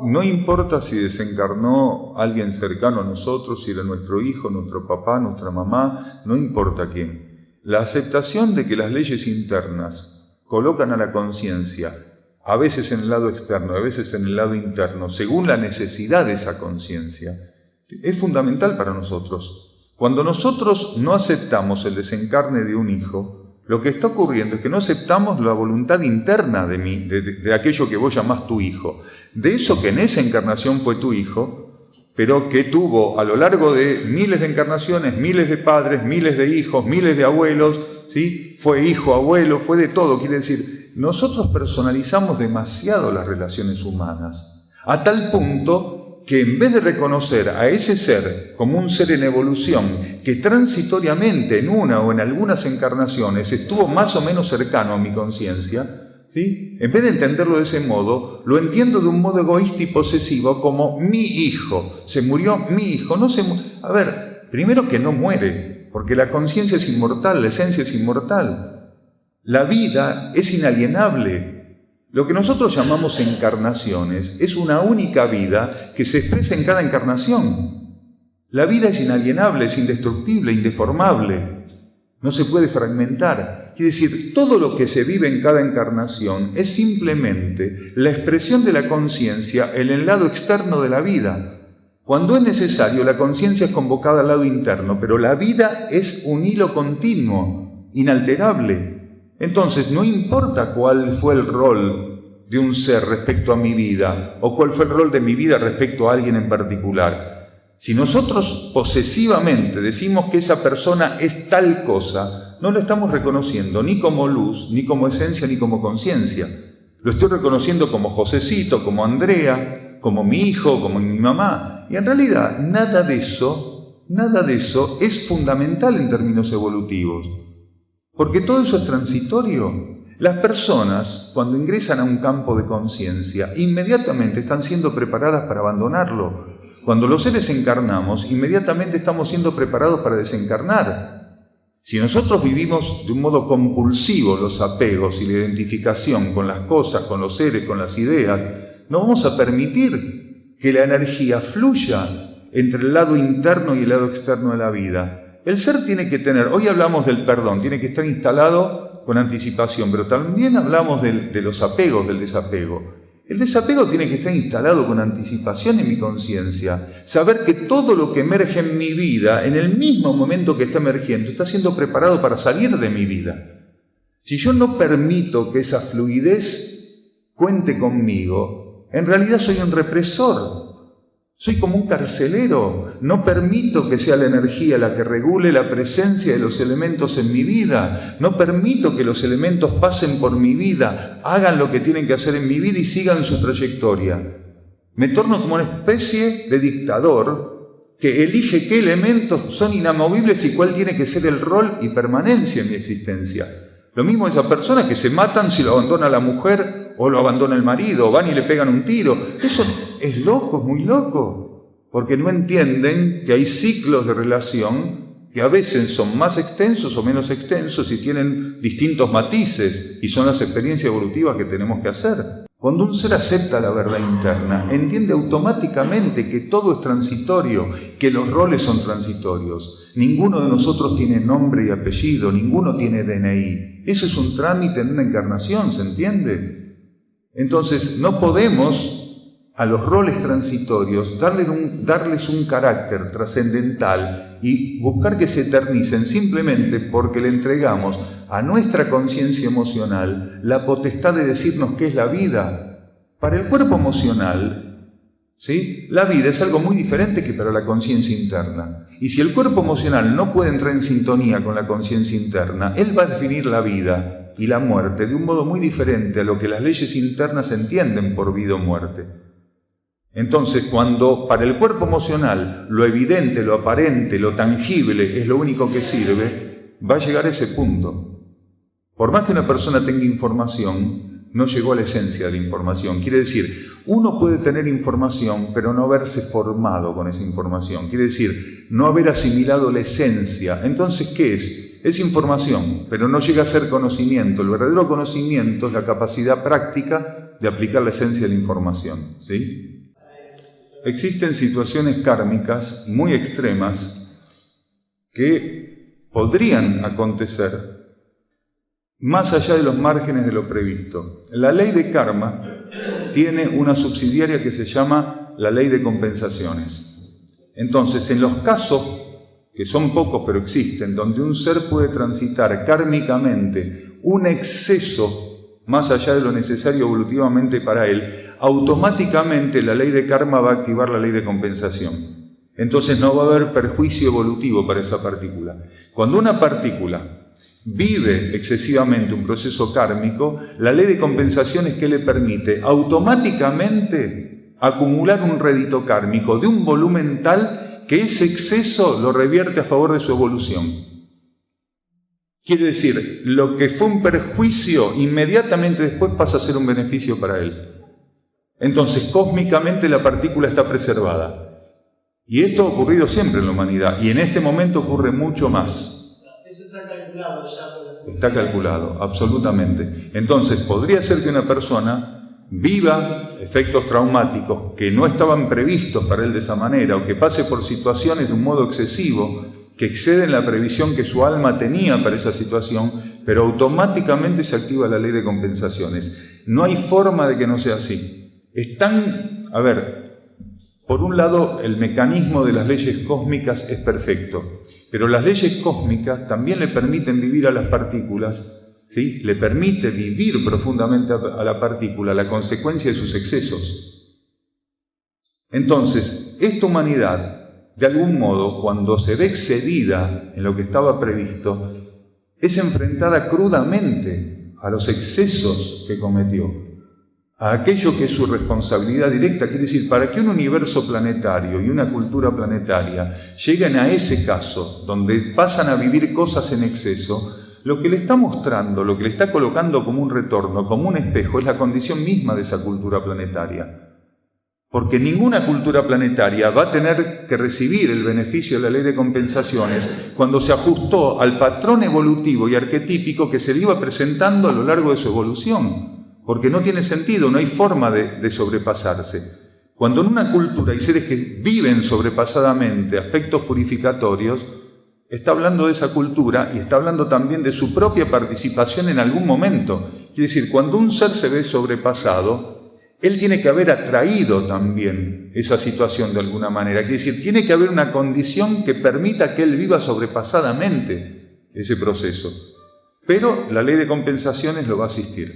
No importa si desencarnó alguien cercano a nosotros, si era nuestro hijo, nuestro papá, nuestra mamá, no importa quién. La aceptación de que las leyes internas colocan a la conciencia, a veces en el lado externo, a veces en el lado interno, según la necesidad de esa conciencia, es fundamental para nosotros. Cuando nosotros no aceptamos el desencarne de un hijo, lo que está ocurriendo es que no aceptamos la voluntad interna de aquello que vos llamás tu hijo, de eso que en esa encarnación fue tu hijo, pero que tuvo a lo largo de miles de encarnaciones, miles de padres, miles de hijos, miles de abuelos, ¿sí? Fue hijo, abuelo, fue de todo. Quiere decir, nosotros personalizamos demasiado las relaciones humanas, a tal punto que en vez de reconocer a ese ser como un ser en evolución, que transitoriamente en una o en algunas encarnaciones estuvo más o menos cercano a mi conciencia, ¿sí? En vez de entenderlo de ese modo, lo entiendo de un modo egoísta y posesivo como mi hijo. Se murió mi hijo. A ver, primero que no muere, porque la conciencia es inmortal, la esencia es inmortal. La vida es inalienable. Lo que nosotros llamamos encarnaciones es una única vida que se expresa en cada encarnación. La vida es inalienable, es indestructible, indeformable. No se puede fragmentar. Quiere decir, todo lo que se vive en cada encarnación es simplemente la expresión de la conciencia en el lado externo de la vida. Cuando es necesario, la conciencia es convocada al lado interno, pero la vida es un hilo continuo, inalterable. Entonces, no importa cuál fue el rol de un ser respecto a mi vida, o cuál fue el rol de mi vida respecto a alguien en particular. Si nosotros posesivamente decimos que esa persona es tal cosa, no lo estamos reconociendo ni como luz, ni como esencia, ni como conciencia. Lo estoy reconociendo como Josecito, como Andrea, como mi hijo, como mi mamá. Y en realidad, nada de eso es fundamental en términos evolutivos. Porque todo eso es transitorio. Las personas, cuando ingresan a un campo de conciencia, inmediatamente están siendo preparadas para abandonarlo. Cuando los seres encarnamos, inmediatamente estamos siendo preparados para desencarnar. Si nosotros vivimos de un modo compulsivo los apegos y la identificación con las cosas, con los seres, con las ideas, no vamos a permitir que la energía fluya entre el lado interno y el lado externo de la vida. El ser tiene que tener, hoy hablamos del perdón, tiene que estar instalado con anticipación, pero también hablamos de los apegos, del desapego. El desapego tiene que estar instalado con anticipación en mi conciencia. Saber que todo lo que emerge en mi vida, en el mismo momento que está emergiendo, está siendo preparado para salir de mi vida. Si yo no permito que esa fluidez cuente conmigo, en realidad soy un represor. Soy como un carcelero, no permito que sea la energía la que regule la presencia de los elementos en mi vida, no permito que los elementos pasen por mi vida, hagan lo que tienen que hacer en mi vida y sigan su trayectoria. Me torno como una especie de dictador que elige qué elementos son inamovibles y cuál tiene que ser el rol y permanencia en mi existencia. Lo mismo esas personas que se matan si lo abandona la mujer o lo abandona el marido, o van y le pegan un tiro. Eso es loco, es muy loco, porque no entienden que hay ciclos de relación que a veces son más extensos o menos extensos y tienen distintos matices, y son las experiencias evolutivas que tenemos que hacer. Cuando un ser acepta la verdad interna, entiende automáticamente que todo es transitorio, que los roles son transitorios. Ninguno de nosotros tiene nombre y apellido, ninguno tiene DNI. Eso es un trámite en una encarnación, ¿se entiende? Entonces, no podemos a los roles transitorios darles un carácter trascendental y buscar que se eternicen simplemente porque le entregamos a nuestra conciencia emocional la potestad de decirnos qué es la vida. Para el cuerpo emocional, ¿sí?, la vida es algo muy diferente que para la conciencia interna. Y si el cuerpo emocional no puede entrar en sintonía con la conciencia interna, él va a definir la vida y la muerte de un modo muy diferente a lo que las leyes internas entienden por vida o muerte. Entonces, cuando para el cuerpo emocional lo evidente, lo aparente, lo tangible es lo único que sirve, va a llegar a ese punto. Por más que una persona tenga información, no llegó a la esencia de la información. Quiere decir, uno puede tener información, pero no haberse formado con esa información. Quiere decir, no haber asimilado la esencia. Entonces, ¿qué es? Es información, pero no llega a ser conocimiento. El verdadero conocimiento es la capacidad práctica de aplicar la esencia de la información, ¿sí? Existen situaciones kármicas muy extremas que podrían acontecer más allá de los márgenes de lo previsto. La ley de karma tiene una subsidiaria que se llama la ley de compensaciones. Entonces, en los casos, que son pocos pero existen, donde un ser puede transitar kármicamente un exceso más allá de lo necesario evolutivamente para él, automáticamente la ley de karma va a activar la ley de compensación. Entonces no va a haber perjuicio evolutivo para esa partícula. Cuando una partícula vive excesivamente un proceso kármico, la ley de compensación es que le permite automáticamente acumular un rédito kármico de un volumen tal que ese exceso lo revierte a favor de su evolución. Quiere decir, lo que fue un perjuicio, inmediatamente después pasa a ser un beneficio para él. Entonces, cósmicamente la partícula está preservada. Y esto ha ocurrido siempre en la humanidad, y en este momento ocurre mucho más. Eso está calculado ya. Está calculado, absolutamente. Entonces, podría ser que una persona viva efectos traumáticos que no estaban previstos para él de esa manera, o que pase por situaciones de un modo excesivo, que exceden la previsión que su alma tenía para esa situación, pero automáticamente se activa la ley de compensaciones. No hay forma de que no sea así. Por un lado, el mecanismo de las leyes cósmicas es perfecto, pero las leyes cósmicas también le permiten vivir a las partículas, ¿sí? Le permite vivir profundamente a la partícula la consecuencia de sus excesos. Entonces, esta humanidad, de algún modo, cuando se ve excedida en lo que estaba previsto, es enfrentada crudamente a los excesos que cometió, a aquello que es su responsabilidad directa. Quiere decir, para que un universo planetario y una cultura planetaria lleguen a ese caso, donde pasan a vivir cosas en exceso, lo que le está mostrando, lo que le está colocando como un retorno, como un espejo, es la condición misma de esa cultura planetaria. Porque ninguna cultura planetaria va a tener que recibir el beneficio de la ley de compensaciones cuando se ajustó al patrón evolutivo y arquetípico que se le iba presentando a lo largo de su evolución. Porque no tiene sentido, no hay forma de sobrepasarse. Cuando en una cultura hay seres que viven sobrepasadamente aspectos purificatorios, está hablando de esa cultura y está hablando también de su propia participación en algún momento. Quiere decir, cuando un ser se ve sobrepasado, él tiene que haber atraído también esa situación de alguna manera. Quiere decir, tiene que haber una condición que permita que él viva sobrepasadamente ese proceso. Pero la ley de compensaciones lo va a asistir.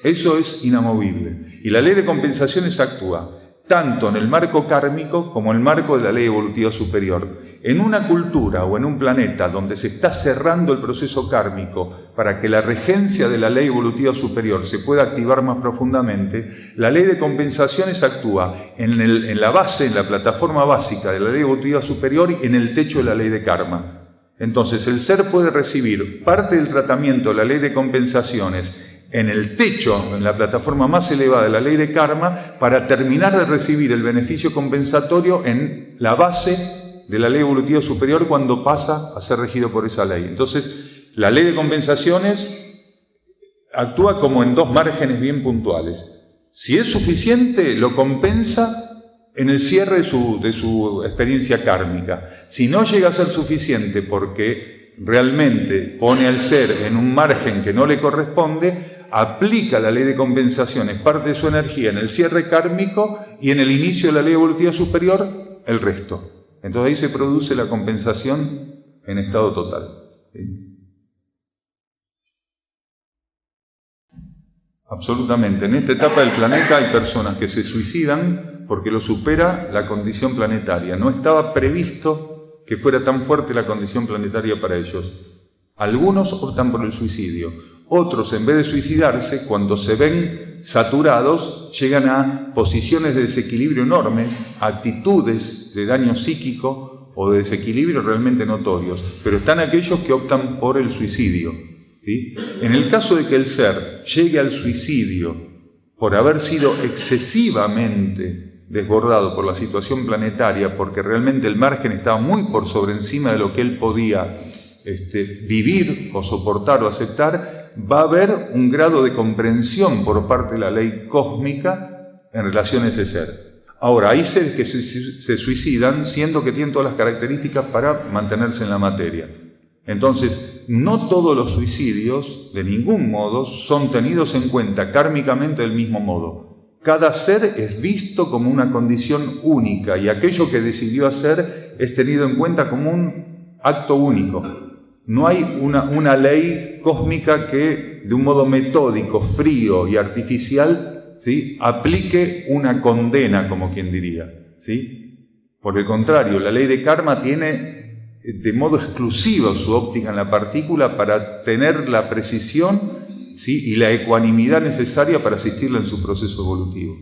Eso es inamovible. Y la ley de compensaciones actúa tanto en el marco kármico como en el marco de la ley evolutiva superior. En una cultura o en un planeta donde se está cerrando el proceso kármico para que la regencia de la ley evolutiva superior se pueda activar más profundamente, la ley de compensaciones actúa en la base, en la plataforma básica de la ley evolutiva superior y en el techo de la ley de karma. Entonces el ser puede recibir parte del tratamiento de la ley de compensaciones en el techo, en la plataforma más elevada de la ley de karma, para terminar de recibir el beneficio compensatorio en la base de la ley evolutiva superior cuando pasa a ser regido por esa ley. Entonces, la ley de compensaciones actúa como en dos márgenes bien puntuales. Si es suficiente, lo compensa en el cierre de su experiencia kármica. Si no llega a ser suficiente porque realmente pone al ser en un margen que no le corresponde, aplica la ley de compensaciones, parte de su energía en el cierre kármico y en el inicio de la ley evolutiva superior, el resto. Entonces ahí se produce la compensación en estado total. ¿Sí? Absolutamente. En esta etapa del planeta hay personas que se suicidan porque lo supera la condición planetaria. No estaba previsto que fuera tan fuerte la condición planetaria para ellos. Algunos optan por el suicidio. Otros, en vez de suicidarse, cuando se ven saturados, llegan a posiciones de desequilibrio enormes, a actitudes de daño psíquico o de desequilibrio realmente notorios. Pero están aquellos que optan por el suicidio. ¿Sí? En el caso de que el ser llegue al suicidio por haber sido excesivamente desbordado por la situación planetaria, porque realmente el margen estaba muy por sobre encima de lo que él podía vivir o soportar o aceptar, va a haber un grado de comprensión por parte de la ley cósmica en relación a ese ser. Ahora, hay seres que se suicidan siendo que tienen todas las características para mantenerse en la materia. Entonces, no todos los suicidios, de ningún modo, son tenidos en cuenta kármicamente del mismo modo. Cada ser es visto como una condición única y aquello que decidió hacer es tenido en cuenta como un acto único. No hay una ley cósmica que, de un modo metódico, frío y artificial, ¿sí?, aplique una condena, como quien diría, ¿sí? Por el contrario, la ley de karma tiene de modo exclusivo su óptica en la partícula para tener la precisión, ¿sí?, y la ecuanimidad necesaria para asistirla en su proceso evolutivo.